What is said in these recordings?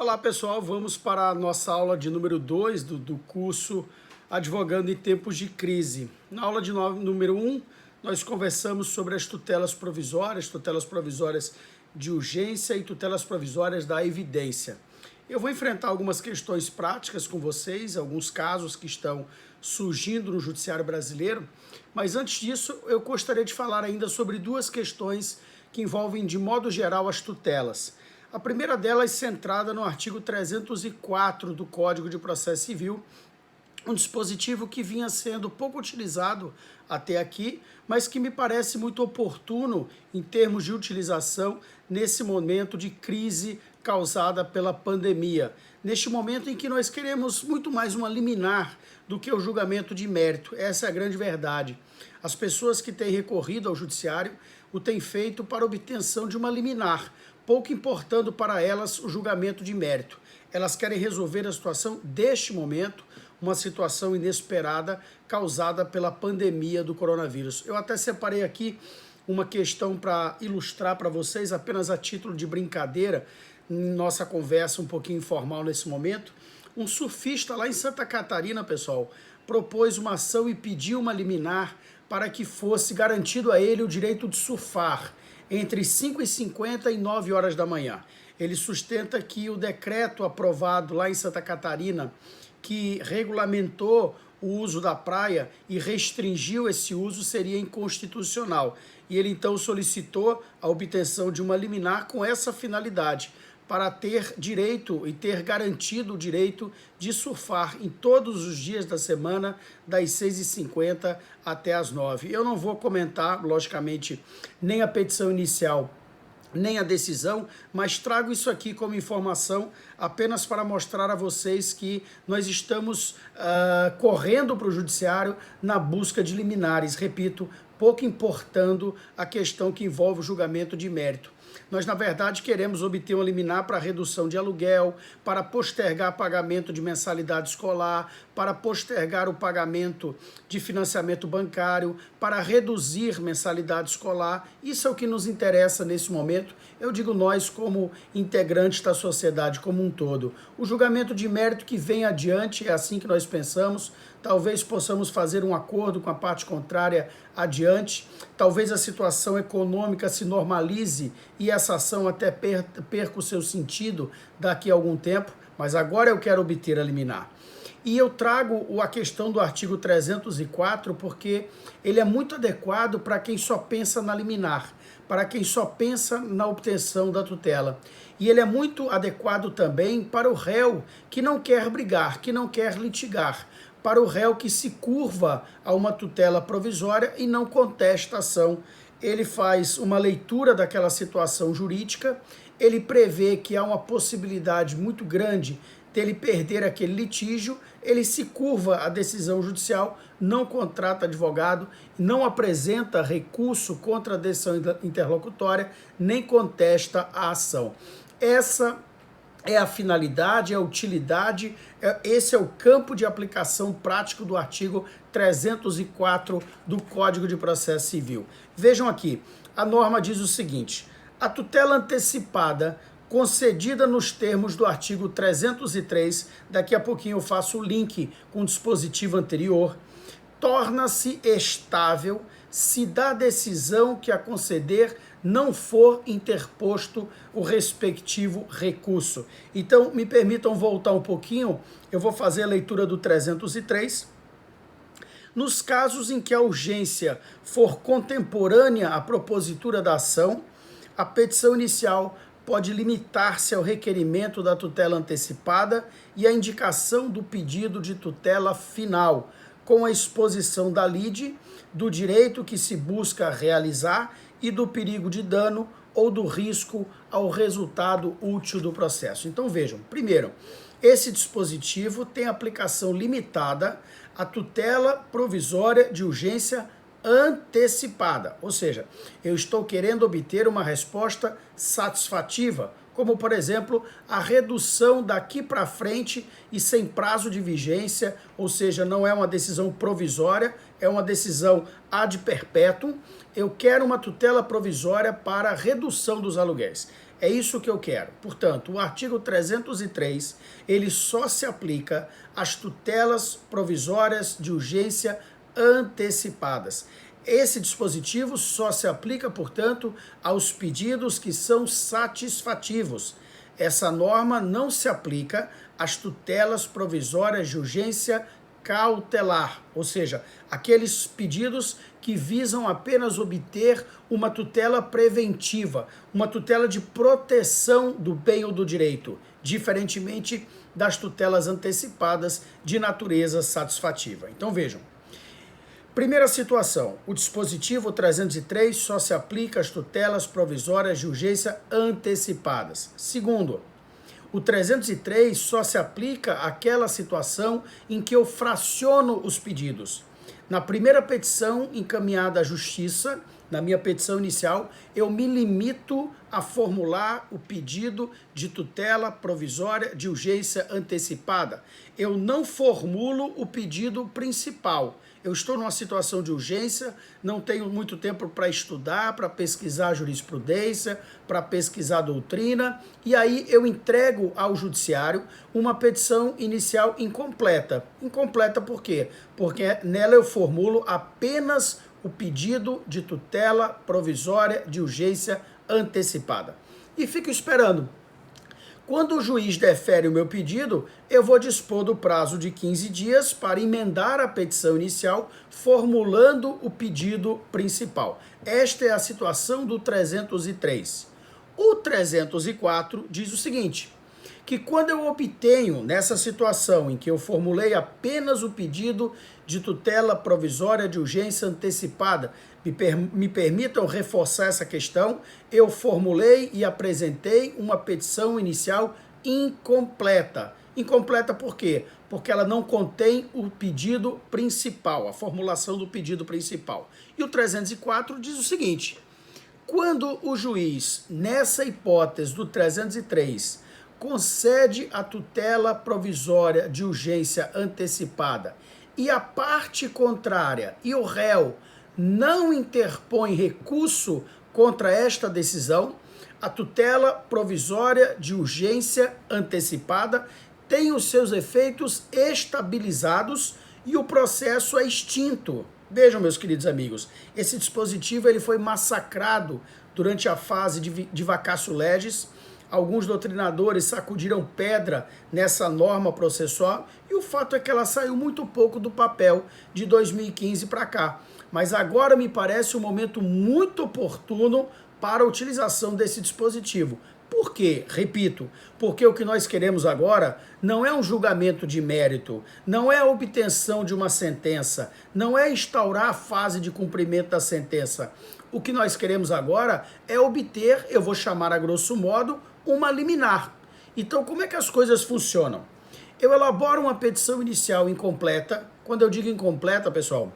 Olá pessoal, vamos para a nossa aula de número 2 do curso Advogando em Tempos de Crise. Na aula de número 1, nós conversamos sobre as tutelas provisórias de urgência e tutelas provisórias da evidência. Eu vou enfrentar algumas questões práticas com vocês, alguns casos que estão surgindo no judiciário brasileiro, mas antes disso eu gostaria de falar ainda sobre duas questões que envolvem de modo geral as tutelas. A primeira delas centrada no artigo 304 do Código de Processo Civil, um dispositivo que vinha sendo pouco utilizado até aqui, mas que me parece muito oportuno em termos de utilização nesse momento de crise causada pela pandemia. Neste momento em que nós queremos muito mais uma liminar do que o julgamento de mérito. Essa é a grande verdade. As pessoas que têm recorrido ao judiciário o têm feito para obtenção de uma liminar, pouco importando para elas o julgamento de mérito. Elas querem resolver a situação deste momento, uma situação inesperada causada pela pandemia do coronavírus. Eu até separei aqui uma questão para ilustrar para vocês, apenas a título de brincadeira, nossa conversa um pouquinho informal nesse momento. Um surfista lá em Santa Catarina, pessoal, propôs uma ação e pediu uma liminar para que fosse garantido a ele o direito de surfar entre 5h50 e 9 horas da manhã. Ele sustenta que o decreto aprovado lá em Santa Catarina, que regulamentou o uso da praia e restringiu esse uso, seria inconstitucional. E ele então solicitou a obtenção de uma liminar com essa finalidade, para ter direito e ter garantido o direito de surfar em todos os dias da semana, das 6h50 até as 9h. Eu não vou comentar, logicamente, nem a petição inicial, nem a decisão, mas trago isso aqui como informação apenas para mostrar a vocês que nós estamos correndo para o judiciário na busca de liminares, repito, pouco importando a questão que envolve o julgamento de mérito. Nós, na verdade, queremos obter uma liminar para redução de aluguel, para postergar pagamento de mensalidade escolar, para postergar o pagamento de financiamento bancário, para reduzir mensalidade escolar. Isso é o que nos interessa nesse momento. Eu digo nós como integrantes da sociedade como um todo. O julgamento de mérito que vem adiante, é assim que nós pensamos. Talvez possamos fazer um acordo com a parte contrária adiante. Talvez a situação econômica se normalize e essa ação até perca o seu sentido daqui a algum tempo, mas agora eu quero obter a liminar. E eu trago a questão do artigo 304 porque ele é muito adequado para quem só pensa na liminar, para quem só pensa na obtenção da tutela. E ele é muito adequado também para o réu que não quer brigar, que não quer litigar, para o réu que se curva a uma tutela provisória e não contesta a ação. Ele faz uma leitura daquela situação jurídica, ele prevê que há uma possibilidade muito grande dele perder aquele litígio, ele se curva à decisão judicial, não contrata advogado, não apresenta recurso contra a decisão interlocutória, nem contesta a ação. Essa é a finalidade, é a utilidade, esse é o campo de aplicação prático do artigo 304 do Código de Processo Civil. Vejam aqui, a norma diz o seguinte: a tutela antecipada concedida nos termos do artigo 303, daqui a pouquinho eu faço o link com o dispositivo anterior, torna-se estável se da decisão que a conceder não for interposto o respectivo recurso. Então, me permitam voltar um pouquinho, eu vou fazer a leitura do 303. Nos casos em que a urgência for contemporânea à propositura da ação, a petição inicial pode limitar-se ao requerimento da tutela antecipada e à indicação do pedido de tutela final, com a exposição da lide, do direito que se busca realizar e do perigo de dano ou do risco ao resultado útil do processo. Então vejam, primeiro, esse dispositivo tem aplicação limitada à tutela provisória de urgência antecipada, ou seja, eu estou querendo obter uma resposta satisfativa, como, por exemplo, a redução daqui para frente e sem prazo de vigência, ou seja, não é uma decisão provisória, é uma decisão ad perpetuum. Eu quero uma tutela provisória para a redução dos aluguéis. É isso que eu quero. Portanto, o artigo 303, ele só se aplica às tutelas provisórias de urgência antecipadas. Esse dispositivo só se aplica, portanto, aos pedidos que são satisfativos. Essa norma não se aplica às tutelas provisórias de urgência cautelar, ou seja, aqueles pedidos que visam apenas obter uma tutela preventiva, uma tutela de proteção do bem ou do direito, diferentemente das tutelas antecipadas de natureza satisfativa. Então vejam. Primeira situação, o dispositivo 303 só se aplica às tutelas provisórias de urgência antecipadas. Segundo, o 303 só se aplica àquela situação em que eu fraciono os pedidos. Na primeira petição encaminhada à Justiça, na minha petição inicial, eu me limito a formular o pedido de tutela provisória de urgência antecipada. Eu não formulo o pedido principal. Eu estou numa situação de urgência, não tenho muito tempo para estudar, para pesquisar a jurisprudência, para pesquisar a doutrina, e aí eu entrego ao judiciário uma petição inicial incompleta. Incompleta por quê? Porque nela eu formulo apenas o pedido de tutela provisória de urgência antecipada. E fico esperando. Quando o juiz defere o meu pedido, eu vou dispor do prazo de 15 dias para emendar a petição inicial, formulando o pedido principal. Esta é a situação do 303. O 304 diz o seguinte, que quando eu obtenho, nessa situação em que eu formulei apenas o pedido de tutela provisória de urgência antecipada, me permitam reforçar essa questão, eu formulei e apresentei uma petição inicial incompleta. Incompleta por quê? Porque ela não contém o pedido principal, a formulação do pedido principal. E o 304 diz o seguinte, quando o juiz, nessa hipótese do 303, concede a tutela provisória de urgência antecipada e a parte contrária e o réu não interpõe recurso contra esta decisão, a tutela provisória de urgência antecipada tem os seus efeitos estabilizados e o processo é extinto. Vejam, meus queridos amigos, esse dispositivo ele foi massacrado durante a fase de vacatio legis. Alguns doutrinadores sacudiram pedra nessa norma processual e o fato é que ela saiu muito pouco do papel de 2015 para cá. Mas agora me parece um momento muito oportuno para a utilização desse dispositivo. Por quê? Repito, porque o que nós queremos agora não é um julgamento de mérito, não é a obtenção de uma sentença, não é instaurar a fase de cumprimento da sentença. O que nós queremos agora é obter, eu vou chamar a grosso modo, uma liminar. Então, como é que as coisas funcionam? Eu elaboro uma petição inicial incompleta. Quando eu digo incompleta, pessoal,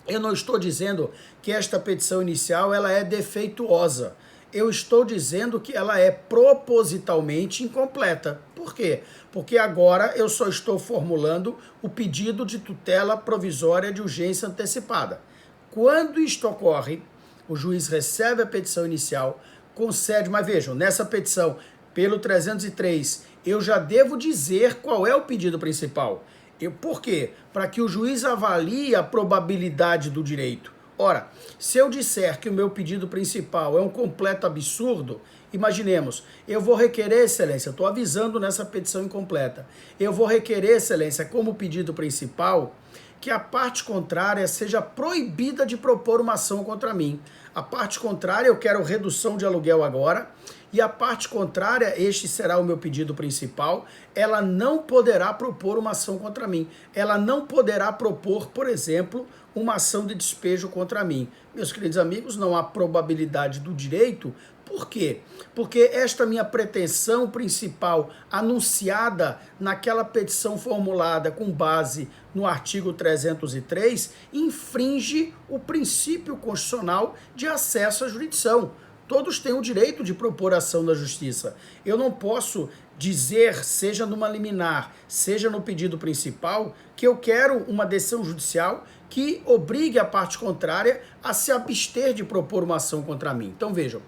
eu não estou dizendo que esta petição inicial ela é defeituosa. Eu estou dizendo que ela é propositalmente incompleta. Por quê? Porque agora eu só estou formulando o pedido de tutela provisória de urgência antecipada. Quando isto ocorre, o juiz recebe a petição inicial, concede, mas vejam, nessa petição, pelo 303, eu já devo dizer qual é o pedido principal. Por quê? Para que o juiz avalie a probabilidade do direito. Ora, se eu disser que o meu pedido principal é um completo absurdo, imaginemos, eu vou requerer, excelência, estou avisando nessa petição incompleta, eu vou requerer, excelência, como pedido principal, que a parte contrária seja proibida de propor uma ação contra mim. A parte contrária, eu quero redução de aluguel agora, e a parte contrária, este será o meu pedido principal, ela não poderá propor uma ação contra mim. Ela não poderá propor, por exemplo, uma ação de despejo contra mim. Meus queridos amigos, não há probabilidade do direito. Por quê? Porque esta minha pretensão principal, anunciada naquela petição formulada com base no artigo 303, infringe o princípio constitucional de acesso à jurisdição. Todos têm o direito de propor ação na justiça. Eu não posso dizer, seja numa liminar, seja no pedido principal, que eu quero uma decisão judicial que obrigue a parte contrária a se abster de propor uma ação contra mim. Então vejam,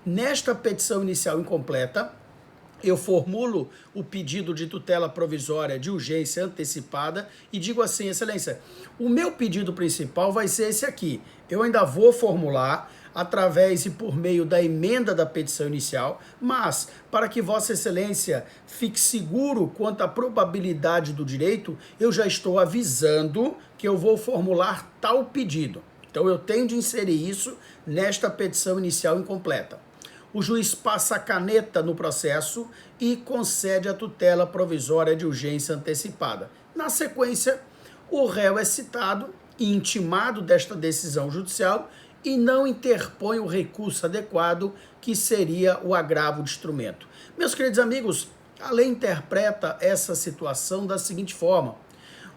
nesta petição inicial incompleta, eu formulo o pedido de tutela provisória de urgência antecipada e digo assim, excelência, o meu pedido principal vai ser esse aqui. Eu ainda vou formular através e por meio da emenda da petição inicial, mas para que Vossa Excelência fique seguro quanto à probabilidade do direito, eu já estou avisando que eu vou formular tal pedido. Então eu tenho de inserir isso nesta petição inicial incompleta. O juiz passa a caneta no processo e concede a tutela provisória de urgência antecipada. Na sequência, o réu é citado e intimado desta decisão judicial e não interpõe o recurso adequado, que seria o agravo de instrumento. Meus queridos amigos, a lei interpreta essa situação da seguinte forma: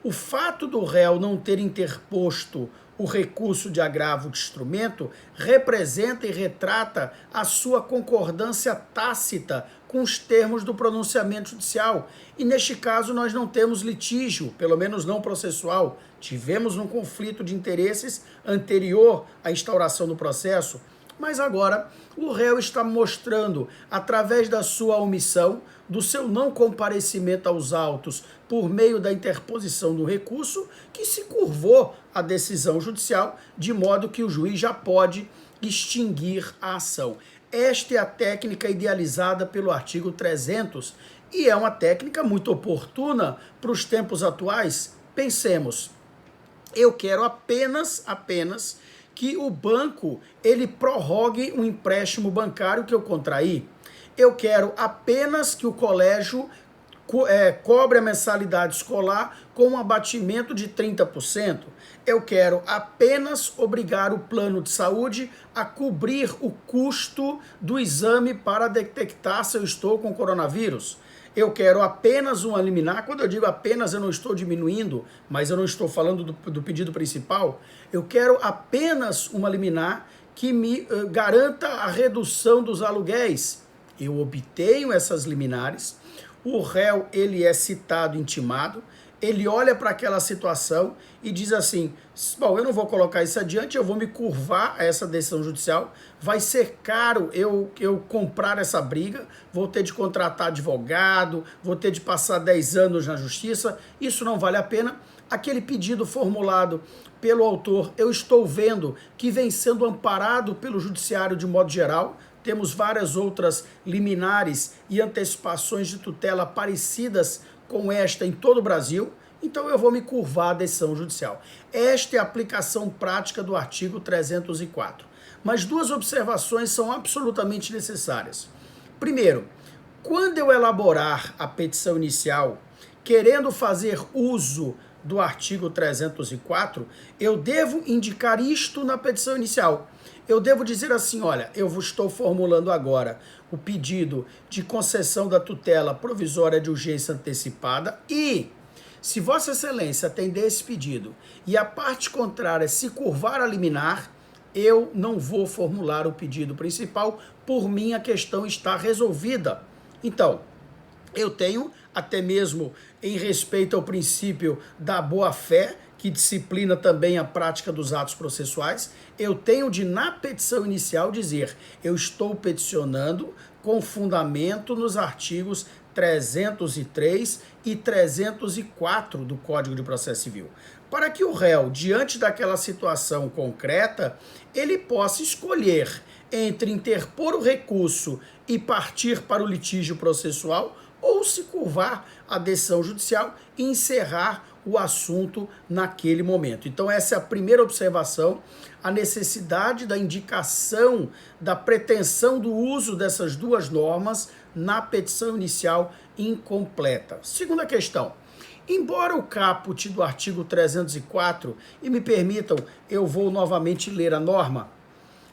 o fato do réu não ter interposto o recurso de agravo de instrumento representa e retrata a sua concordância tácita com os termos do pronunciamento judicial. E neste caso nós não temos litígio, pelo menos não processual. Tivemos um conflito de interesses anterior à instauração do processo, mas agora o réu está mostrando, através da sua omissão, do seu não comparecimento aos autos por meio da interposição do recurso, que se curvou à decisão judicial, de modo que o juiz já pode extinguir a ação. Esta é a técnica idealizada pelo artigo 300 e é uma técnica muito oportuna para os tempos atuais. Pensemos, eu quero apenas que o banco ele prorrogue um empréstimo bancário que eu contraí. Eu quero apenas que o colégio cobre a mensalidade escolar com um abatimento de 30%. Eu quero apenas obrigar o plano de saúde a cobrir o custo do exame para detectar se eu estou com coronavírus. Eu quero apenas uma liminar. Quando eu digo apenas, eu não estou diminuindo, mas eu não estou falando do pedido principal. Eu quero apenas uma liminar que me garanta a redução dos aluguéis. Eu obtenho essas liminares, o réu ele é citado, intimado, ele olha para aquela situação e diz assim, bom, eu não vou colocar isso adiante, eu vou me curvar a essa decisão judicial, vai ser caro eu comprar essa briga, vou ter de contratar advogado, vou ter de passar 10 anos na justiça, isso não vale a pena. Aquele pedido formulado pelo autor, eu estou vendo que vem sendo amparado pelo judiciário de modo geral. Temos várias outras liminares e antecipações de tutela parecidas com esta em todo o Brasil, então eu vou me curvar à decisão judicial. Esta é a aplicação prática do artigo 304. Mas duas observações são absolutamente necessárias. Primeiro, quando eu elaborar a petição inicial, querendo fazer uso do artigo 304, eu devo indicar isto na petição inicial. Eu devo dizer assim, olha, eu estou formulando agora o pedido de concessão da tutela provisória de urgência antecipada e, se Vossa Excelência atender esse pedido e a parte contrária se curvar a liminar, eu não vou formular o pedido principal, por mim a questão está resolvida. Então, eu tenho, até mesmo em respeito ao princípio da boa-fé, que disciplina também a prática dos atos processuais, eu tenho de, na petição inicial, dizer, eu estou peticionando com fundamento nos artigos 303 e 304 do Código de Processo Civil. Para que o réu, diante daquela situação concreta, ele possa escolher entre interpor o recurso e partir para o litígio processual ou se curvar à decisão judicial e encerrar o assunto naquele momento. Então essa é a primeira observação, a necessidade da indicação da pretensão do uso dessas duas normas na petição inicial incompleta. Segunda questão, embora o caput do artigo 304, e me permitam, eu vou novamente ler a norma,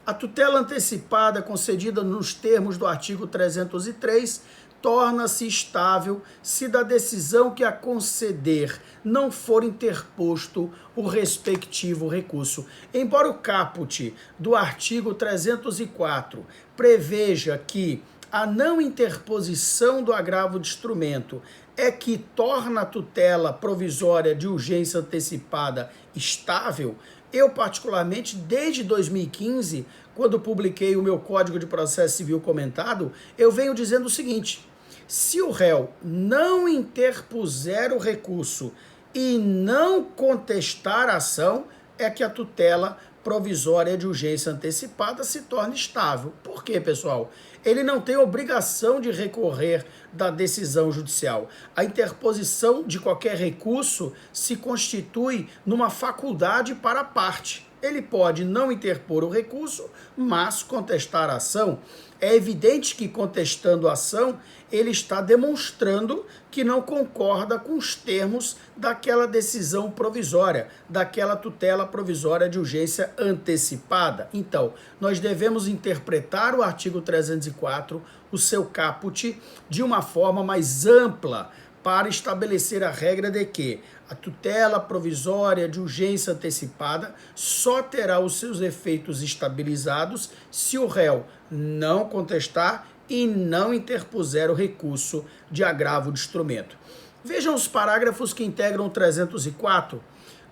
a tutela antecipada concedida nos termos do artigo 303 torna-se estável se da decisão que a conceder não for interposto o respectivo recurso. Embora o caput do artigo 304 preveja que a não interposição do agravo de instrumento é que torna a tutela provisória de urgência antecipada estável, eu particularmente, desde 2015, quando publiquei o meu Código de Processo Civil comentado, eu venho dizendo o seguinte: se o réu não interpuser o recurso e não contestar a ação, é que a tutela provisória de urgência antecipada se torna estável. Por quê, pessoal? Ele não tem obrigação de recorrer da decisão judicial. A interposição de qualquer recurso se constitui numa faculdade para a parte. Ele pode não interpor o recurso, mas contestar a ação. É evidente que, contestando a ação, ele está demonstrando que não concorda com os termos daquela decisão provisória, daquela tutela provisória de urgência antecipada. Então, nós devemos interpretar o artigo 304, o seu caput, de uma forma mais ampla, para estabelecer a regra de que a tutela provisória de urgência antecipada só terá os seus efeitos estabilizados se o réu não contestar e não interpuser o recurso de agravo de instrumento. Vejam os parágrafos que integram o 304.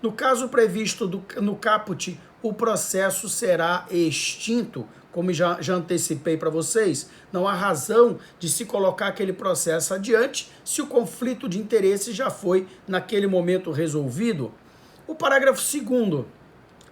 No caso previsto no caput, o processo será extinto. Como já antecipei para vocês, não há razão de se colocar aquele processo adiante se o conflito de interesse já foi, naquele momento, resolvido. O parágrafo 2º,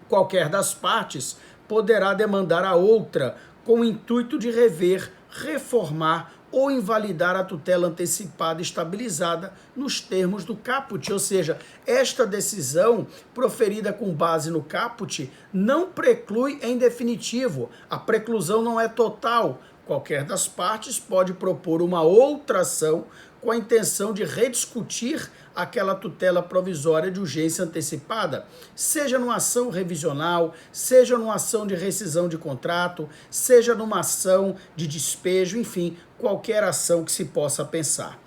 qualquer das partes poderá demandar a outra com o intuito de rever, reformar ou invalidar a tutela antecipada estabilizada nos termos do caput. Ou seja, esta decisão proferida com base no caput não preclui em definitivo. A preclusão não é total. Qualquer das partes pode propor uma outra ação com a intenção de rediscutir aquela tutela provisória de urgência antecipada, seja numa ação revisional, seja numa ação de rescisão de contrato, seja numa ação de despejo, enfim, qualquer ação que se possa pensar.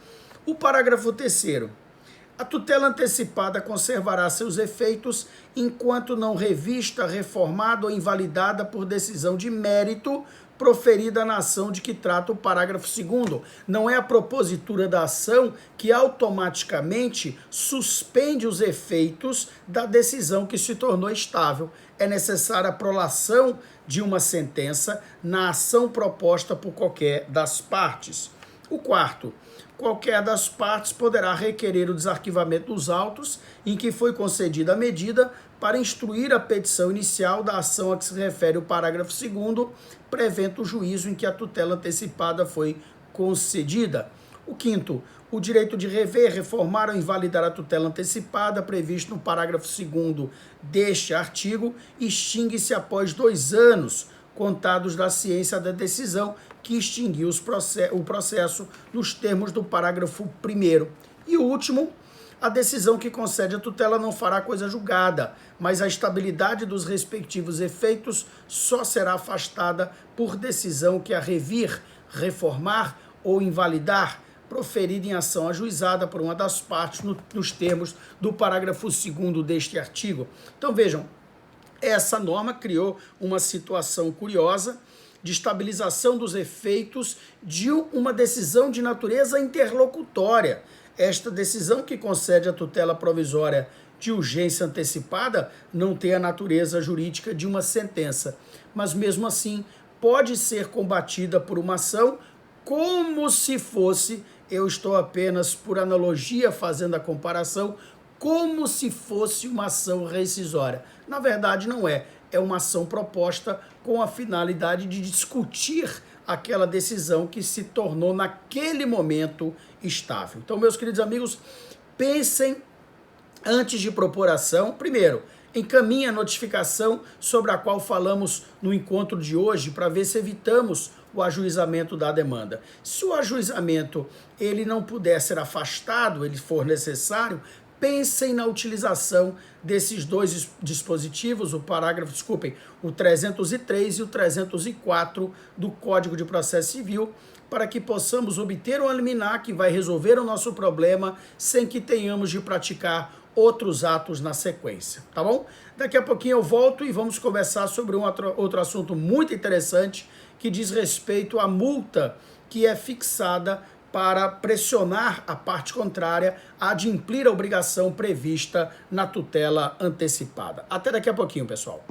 O parágrafo 3º. A tutela antecipada conservará seus efeitos enquanto não revista, reformada ou invalidada por decisão de mérito proferida na ação de que trata o parágrafo 2º. Não é a propositura da ação que automaticamente suspende os efeitos da decisão que se tornou estável. É necessária a prolação de uma sentença na ação proposta por qualquer das partes. O 4º. Qualquer das partes poderá requerer o desarquivamento dos autos em que foi concedida a medida para instruir a petição inicial da ação a que se refere o parágrafo 2º, prevendo o juízo em que a tutela antecipada foi concedida. O 5º, o direito de rever, reformar ou invalidar a tutela antecipada previsto no parágrafo 2º deste artigo extingue-se após 2 anos contados da ciência da decisão que extinguiu o processo nos termos do parágrafo 1º. E o último, a decisão que concede a tutela não fará coisa julgada, mas a estabilidade dos respectivos efeitos só será afastada por decisão que a revir, reformar ou invalidar, proferida em ação ajuizada por uma das partes nos termos do parágrafo 2º deste artigo. Então vejam, essa norma criou uma situação curiosa de estabilização dos efeitos de uma decisão de natureza interlocutória. Esta decisão que concede a tutela provisória de urgência antecipada não tem a natureza jurídica de uma sentença, mas mesmo assim pode ser combatida por uma ação como se fosse, eu estou apenas por analogia fazendo a comparação, como se fosse uma ação rescisória. Na verdade não é, é uma ação proposta com a finalidade de discutir aquela decisão que se tornou naquele momento estável. Então, meus queridos amigos, pensem antes de propor ação. Primeiro, encaminhe a notificação sobre a qual falamos no encontro de hoje para ver se evitamos o ajuizamento da demanda. Se o ajuizamento ele não puder ser afastado, ele for necessário, pensem na utilização desses dois dispositivos, o 303 e o 304 do Código de Processo Civil, para que possamos obter um liminar que vai resolver o nosso problema sem que tenhamos de praticar outros atos na sequência, tá bom? Daqui a pouquinho eu volto e vamos conversar sobre outro assunto muito interessante que diz respeito à multa que é fixada para pressionar a parte contrária a adimplir a obrigação prevista na tutela antecipada. Até daqui a pouquinho, pessoal.